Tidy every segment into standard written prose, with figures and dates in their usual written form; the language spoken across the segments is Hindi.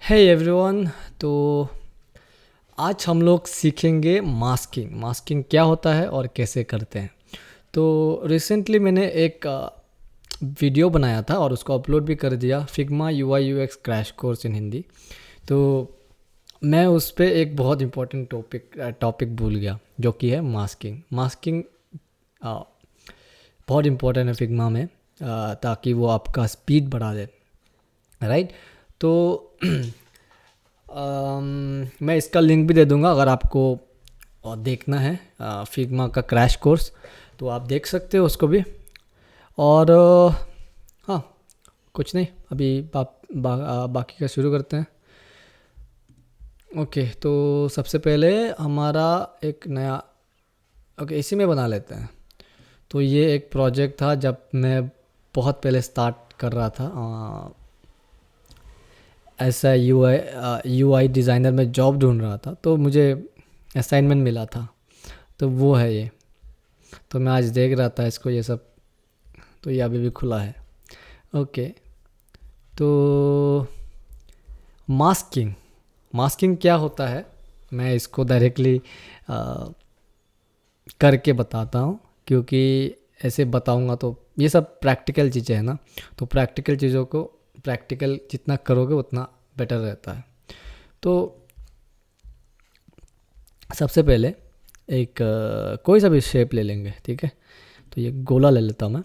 Hey everyone. तो आज हम लोग सीखेंगे मास्किंग। मास्किंग क्या होता है और कैसे करते हैं। तो रिसेंटली मैंने एक वीडियो बनाया था और उसको अपलोड भी कर दिया, Figma UI UX crash course in Hindi. तो मैं उस पर एक बहुत इम्पोर्टेंट टॉपिक भूल गया, जो कि है मास्किंग। मास्किंग बहुत इम्पोर्टेंट है फिग्मा में, ताकि वो आपका स्पीड बढ़ा दे, राइट। तो मैं इसका लिंक भी दे दूंगा, अगर आपको देखना है फिग्मा का क्रैश कोर्स तो आप देख सकते हो उसको भी। और हाँ, कुछ नहीं, अभी बाकी का शुरू करते हैं। ओके, तो सबसे पहले हमारा एक नया, ओके इसी में बना लेते हैं। तो ये एक प्रोजेक्ट था जब मैं बहुत पहले स्टार्ट कर रहा था, ऐसा यूआई डिज़ाइनर में जॉब ढूंढ रहा था, तो मुझे असाइनमेंट मिला था। तो वो है ये। तो मैं आज देख रहा था इसको, ये सब। तो ये अभी भी खुला है। ओके, तो मास्किंग मास्किंग क्या होता है, मैं इसको डायरेक्टली करके बताता हूँ, क्योंकि ऐसे बताऊँगा तो ये सब प्रैक्टिकल चीज़ें हैं ना। तो प्रैक्टिकल चीज़ों को प्रैक्टिकल जितना करोगे उतना बेटर रहता है। तो सबसे पहले एक कोई सा भी शेप ले लेंगे, ठीक है। तो ये गोला ले लेता हूँ मैं।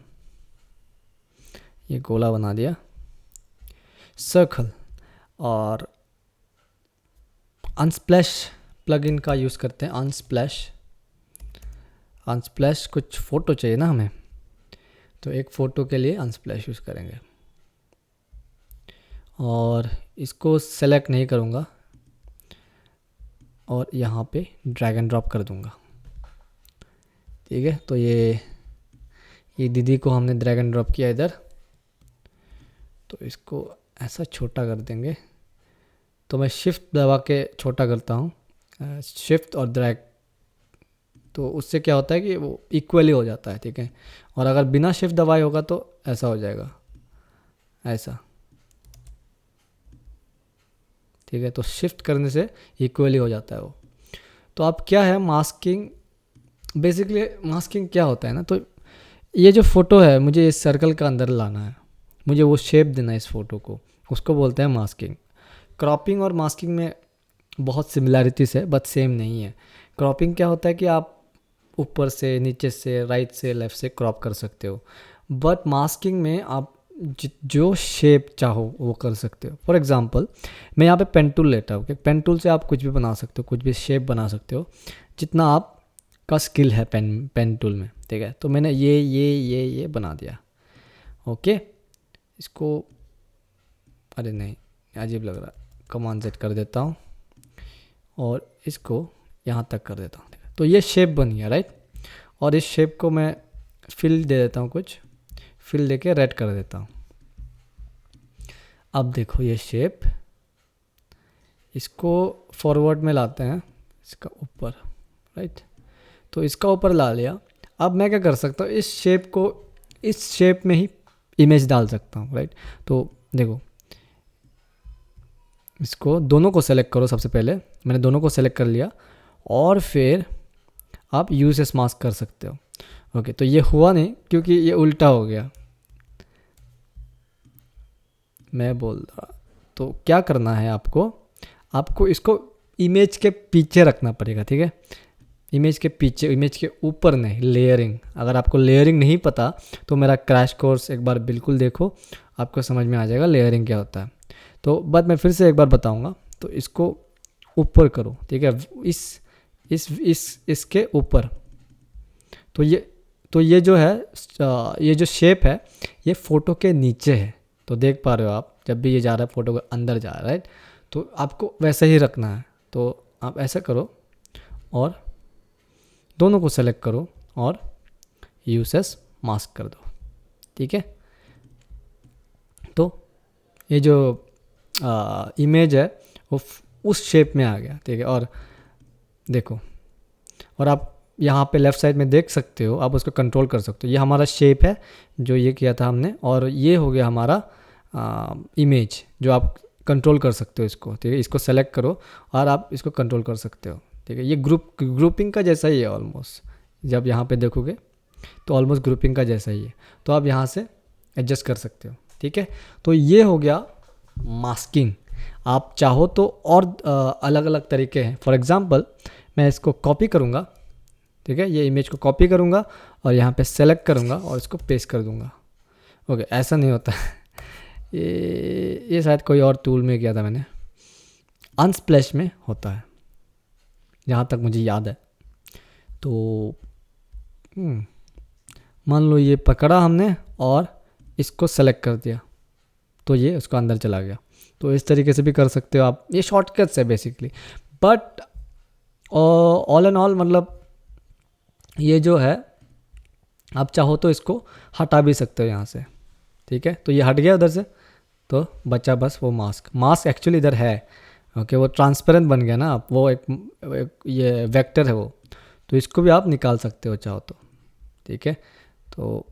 ये गोला बना दिया, सर्कल। और अनस्प्लैश प्लगइन का यूज़ करते हैं। अनस्प्लैश कुछ फ़ोटो चाहिए ना हमें, तो एक फ़ोटो के लिए अनस्प्लैश यूज़ करेंगे। और इसको सेलेक्ट नहीं करूँगा और यहाँ पे ड्रैग एंड ड्रॉप कर दूँगा, ठीक है। तो ये दीदी को हमने ड्रैग एंड ड्रॉप किया इधर, तो इसको ऐसा छोटा कर देंगे। तो मैं शिफ्ट दबा के छोटा करता हूँ, शिफ्ट और ड्रैग। तो उससे क्या होता है कि वो इक्वली हो जाता है, ठीक है। और अगर बिना शिफ्ट दबाए होगा तो ऐसा हो जाएगा, ऐसा, ठीक है। तो शिफ्ट करने से इक्वली हो जाता है वो। तो अब क्या है मास्किंग, बेसिकली मास्किंग क्या होता है ना, तो ये जो फ़ोटो है मुझे इस सर्कल का अंदर लाना है, मुझे वो शेप देना है इस फ़ोटो को, उसको बोलते हैं मास्किंग। क्रॉपिंग और मास्किंग में बहुत सिमिलैरिटीज़ है, बट सेम नहीं है। क्रॉपिंग क्या होता है कि आप ऊपर से, नीचे से, राइट से, लेफ़्ट से क्रॉप कर सकते हो। बट मास्किंग में आप जो शेप चाहो वो कर सकते हो। फॉर एग्जांपल मैं यहाँ पे पेन टूल लेता हूँ। पेन टूल से आप कुछ भी बना सकते हो, कुछ भी शेप बना सकते हो, जितना आप का स्किल है पेन टूल में, ठीक है। तो मैंने ये बना दिया। ओके, इसको, अरे नहीं, अजीब लग रहा है, कमांड सेट कर देता हूँ और इसको यहाँ तक कर देता हूँ। तो ये शेप बन गया, राइट। और इस शेप को मैं फिल दे देता हूँ, कुछ फिल दे के रेड कर देता हूँ। अब देखो ये शेप, इसको फॉरवर्ड में लाते हैं, इसका ऊपर, राइट। तो इसका ऊपर ला लिया। अब मैं क्या कर सकता हूँ, इस शेप को इस शेप में ही इमेज डाल सकता हूँ, राइट। तो देखो, इसको दोनों को सेलेक्ट करो। सबसे पहले मैंने दोनों को सेलेक्ट कर लिया और फिर आप यूज एस मास्क कर सकते हो। ओके, तो ये हुआ नहीं क्योंकि ये उल्टा हो गया, मैं बोल रहा। तो क्या करना है आपको इसको इमेज के पीछे रखना पड़ेगा, ठीक है। इमेज के पीछे, इमेज के ऊपर नहीं, लेयरिंग। अगर आपको लेयरिंग नहीं पता तो मेरा क्रैश कोर्स एक बार बिल्कुल देखो, आपको समझ में आ जाएगा लेयरिंग क्या होता है। तो बट मैं फिर से एक बार बताऊंगा। तो इसको ऊपर करो, ठीक है, इसके ऊपर। तो ये जो है, ये जो शेप है ये फ़ोटो के नीचे है। तो देख पा रहे हो आप, जब भी ये जा रहा है फ़ोटो के अंदर जा रहा है, राइट। तो आपको वैसे ही रखना है। तो आप ऐसा करो और दोनों को सेलेक्ट करो और यूज एस मास्क कर दो, ठीक है। तो ये जो इमेज है वो उस शेप में आ गया, ठीक है। और देखो, और आप यहाँ पे लेफ़्ट साइड में देख सकते हो, आप उसको कंट्रोल कर सकते हो। ये हमारा शेप है जो ये किया था हमने, और ये हो गया हमारा इमेज जो आप कंट्रोल कर सकते हो इसको, ठीक है। इसको सेलेक्ट करो और आप इसको कंट्रोल कर सकते हो, ठीक है। ये ग्रुपिंग का जैसा ही है ऑलमोस्ट, जब यहाँ पे देखोगे तो ऑलमोस्ट ग्रुपिंग का जैसा ही है। तो आप यहाँ से एडजस्ट कर सकते हो, ठीक है। तो ये हो गया मास्किंग। आप चाहो तो और अलग अलग तरीके हैं। फॉर एग्जांपल मैं इसको कॉपी करूँगा, ठीक है, ये इमेज को कॉपी करूँगा और यहाँ पे सेलेक्ट करूँगा और इसको पेस्ट कर दूँगा। ओके, ऐसा नहीं होता ये शायद कोई और टूल में किया था मैंने, अनस्प्लैश में होता है जहाँ तक मुझे याद है। तो मान लो ये पकड़ा हमने और इसको सेलेक्ट कर दिया तो ये उसको अंदर चला गया। तो इस तरीके से भी कर सकते हो आप, ये शॉर्टकट्स है basically. But all and all मतलब ये जो है आप चाहो तो इसको हटा भी सकते हो यहाँ से, ठीक है। तो ये हट गया उधर से, तो बचा बस वो मास्क एक्चुअली इधर है। ओके, वो ट्रांसपेरेंट बन गया ना, आप वो एक ये वेक्टर है वो, तो इसको भी आप निकाल सकते हो चाहो तो, ठीक है। तो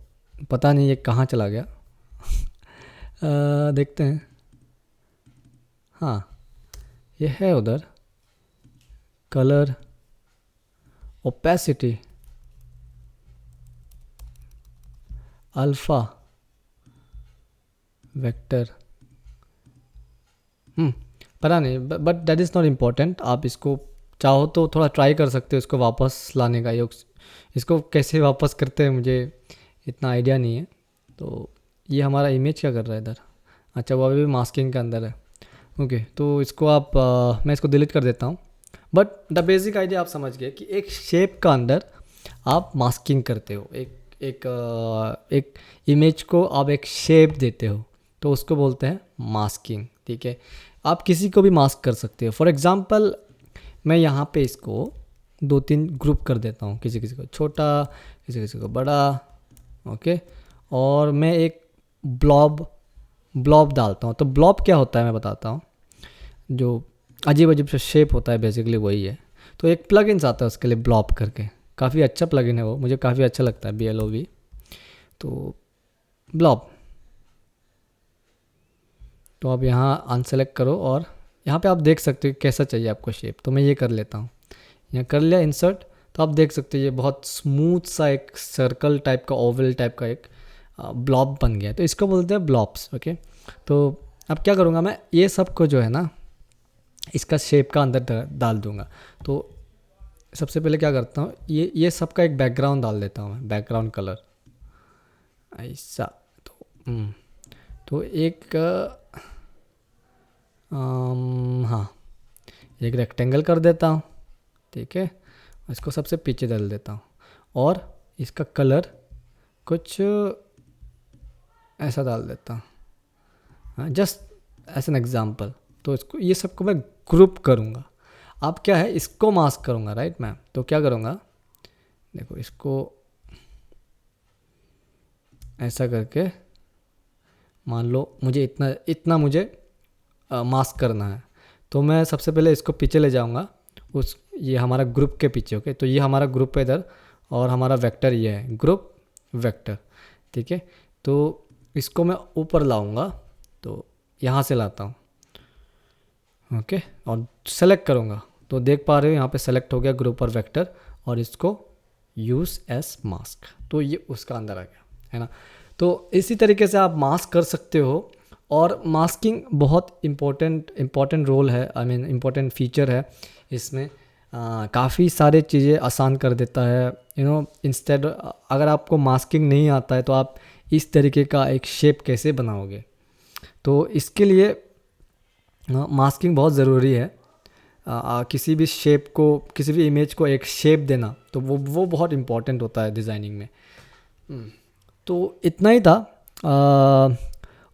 पता नहीं ये कहाँ चला गया देखते हैं। हाँ, ये है उधर, कलर, ओपेसिटी, अल्फ़ा, वेक्टर, पता नहीं, but that is not important. आप इसको चाहो तो थोड़ा ट्राई कर सकते हो इसको वापस लाने का। इसको कैसे वापस करते हैं मुझे इतना आइडिया नहीं है। तो ये हमारा इमेज क्या कर रहा है इधर, अच्छा वो अभी भी मास्किंग के अंदर है। ओके, तो इसको आप मैं इसको डिलीट कर देता हूँ। बट द बेसिक आइडिया आप समझ गए कि एक शेप का अंदर आप मास्किंग करते हो, एक इमेज को आप एक शेप देते हो, तो उसको बोलते हैं मास्किंग, ठीक है। आप किसी को भी मास्क कर सकते हो। फॉर एग्ज़ाम्पल मैं यहाँ पे इसको 2-3 ग्रुप कर देता हूँ, किसी किसी को छोटा, किसी किसी को बड़ा, ओके। और मैं एक ब्लॉब डालता हूँ। तो ब्लॉब क्या होता है मैं बताता हूँ, जो अजीब अजीब सा शेप होता है बेसिकली वही है। तो एक प्लगइन्स आता है उसके लिए, ब्लॉब करके, काफ़ी अच्छा प्लगइन है वो, मुझे काफ़ी अच्छा लगता है, BLOB। तो ब्लॉब, तो आप यहाँ अनसेलेक्ट करो और यहाँ पे आप देख सकते हो कैसा चाहिए आपको शेप। तो मैं ये कर लेता हूँ, यहाँ कर लिया इंसर्ट। तो आप देख सकते हो ये बहुत स्मूथ सा एक सर्कल टाइप का, ओवल टाइप का एक ब्लॉब बन गया। तो इसको बोलते हैं ब्लॉब्स, ओके। तो अब क्या करूँगा मैं, ये सब को जो है ना इसका शेप का अंदर डाल दूँगा। तो सबसे पहले क्या करता हूँ, ये सब का एक बैकग्राउंड डाल देता हूँ मैं, बैकग्राउंड कलर ऐसा। तो एक हाँ, एक रेक्टेंगल कर देता हूँ, ठीक है। इसको सबसे पीछे डाल देता हूँ और इसका कलर कुछ ऐसा डाल देता हूँ, हाँ, जस्ट एज एन एग्जांपल। तो इसको, ये सबको मैं ग्रुप करूँगा। अब क्या है, इसको मास्क करूँगा, राइट मैम। तो क्या करूँगा, देखो इसको ऐसा करके, मान लो मुझे इतना मुझे मास्क करना है। तो मैं सबसे पहले इसको पीछे ले जाऊँगा, ये हमारा ग्रुप के पीछे, ओके। तो ये हमारा ग्रुप है इधर और हमारा वेक्टर ये है, ग्रुप वेक्टर, ठीक है। तो इसको मैं ऊपर लाऊंगा, तो यहाँ से लाता हूँ, ओके। और सेलेक्ट करूँगा तो देख पा रहे हो यहाँ पे सेलेक्ट हो गया ग्रुप और वेक्टर, और इसको यूज़ एज मास्क, तो ये उसका अंदर आ गया, है ना। तो इसी तरीके से आप मास्क कर सकते हो। और मास्किंग बहुत इम्पोर्टेंट रोल है, आई मीन इम्पोर्टेंट फीचर है इसमें। काफ़ी सारे चीज़ें आसान कर देता है, इंस्टेड अगर आपको मास्किंग नहीं आता है तो आप इस तरीके का एक शेप कैसे बनाओगे। तो इसके लिए मास्किंग बहुत ज़रूरी है। किसी भी शेप को, किसी भी इमेज को एक शेप देना, तो वो बहुत इम्पोर्टेंट होता है डिज़ाइनिंग में। तो इतना ही था।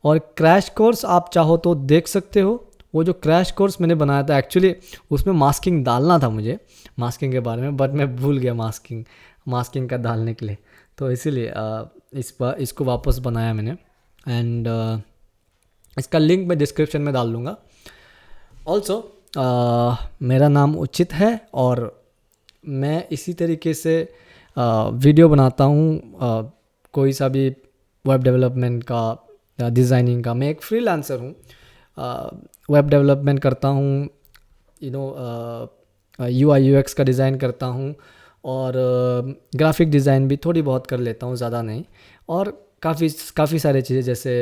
और क्रैश कोर्स आप चाहो तो देख सकते हो। वो जो क्रैश कोर्स मैंने बनाया था, एक्चुअली उसमें मास्किंग डालना था मुझे, मास्किंग के बारे में, बट मैं भूल गया मास्किंग का डालने के लिए। तो इसीलिए इसको वापस बनाया मैंने। एंड इसका लिंक मैं डिस्क्रिप्शन में डाल दूँगा। ऑल्सो मेरा नाम उचित है और मैं इसी तरीके से वीडियो बनाता हूँ, कोई सा भी वेब डेवलपमेंट का, डिज़ाइनिंग का। मैं एक फ्रीलांसर हूँ वेब डेवलपमेंट करता हूँ, UI UX का डिज़ाइन करता हूँ, और ग्राफिक डिज़ाइन भी थोड़ी बहुत कर लेता हूँ, ज़्यादा नहीं। और काफ़ी सारी चीज़ें जैसे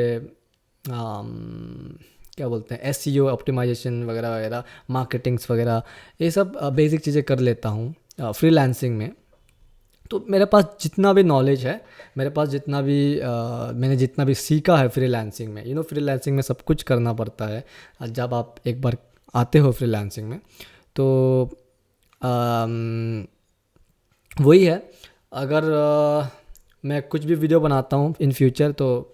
क्या बोलते हैं, SEO ऑप्टिमाइजेशन वगैरह वगैरह, मार्केटिंग्स वगैरह, ये सब बेसिक चीज़ें कर लेता हूँ फ्रीलांसिंग में। तो मेरे पास जितना भी नॉलेज है, मेरे पास जितना भी मैंने जितना भी सीखा है फ्रीलांसिंग में, फ्रीलांसिंग में सब कुछ करना पड़ता है। जब आप एक बार आते हो फ्रीलांसिंग में तो वही है। अगर मैं कुछ भी वीडियो बनाता हूँ इन फ्यूचर तो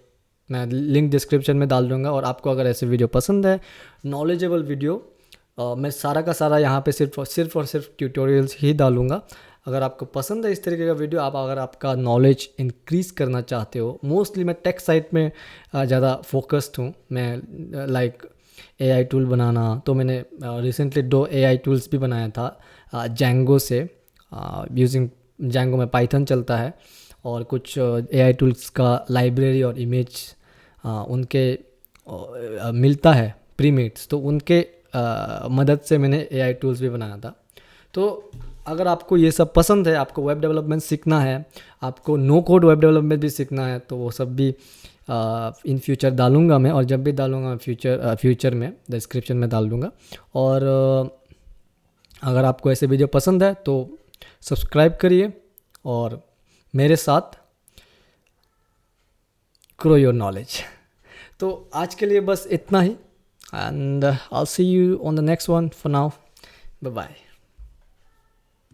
मैं लिंक डिस्क्रिप्शन में डाल दूँगा, और आपको अगर ऐसे वीडियो पसंद है, नॉलेजेबल वीडियो, मैं सारा का सारा यहाँ पे सिर्फ और सिर्फ ट्यूटोरियल्स ही डालूँगा। अगर आपको पसंद है इस तरीके का वीडियो, अगर आपका नॉलेज इंक्रीज़ करना चाहते हो, मोस्टली मैं टेक साइड में ज़्यादा फोकस्ड हूँ। मैं लाइक AI टूल बनाना, तो मैंने रिसेंटली 2 AI टूल्स भी बनाया था जैंगो से। यूजिंग जैंगो में पाइथन चलता है, और कुछ AI टूल्स का लाइब्रेरी और इमेज उनके मिलता है प्रीमेड्स, तो उनके मदद से मैंने AI टूल्स भी बनाया था। तो अगर आपको ये सब पसंद है, आपको वेब डेवलपमेंट सीखना है, आपको नो कोड वेब डेवलपमेंट भी सीखना है, तो वो सब भी इन फ्यूचर डालूंगा मैं, और जब भी डालूंगा फ्यूचर में डिस्क्रिप्शन में डाल दूंगा। और अगर आपको ऐसे वीडियो पसंद है तो सब्सक्राइब करिए और मेरे साथ ग्रो योर नॉलेज। तो आज के लिए बस इतना ही, and I will see you on the next one. For now, bye bye.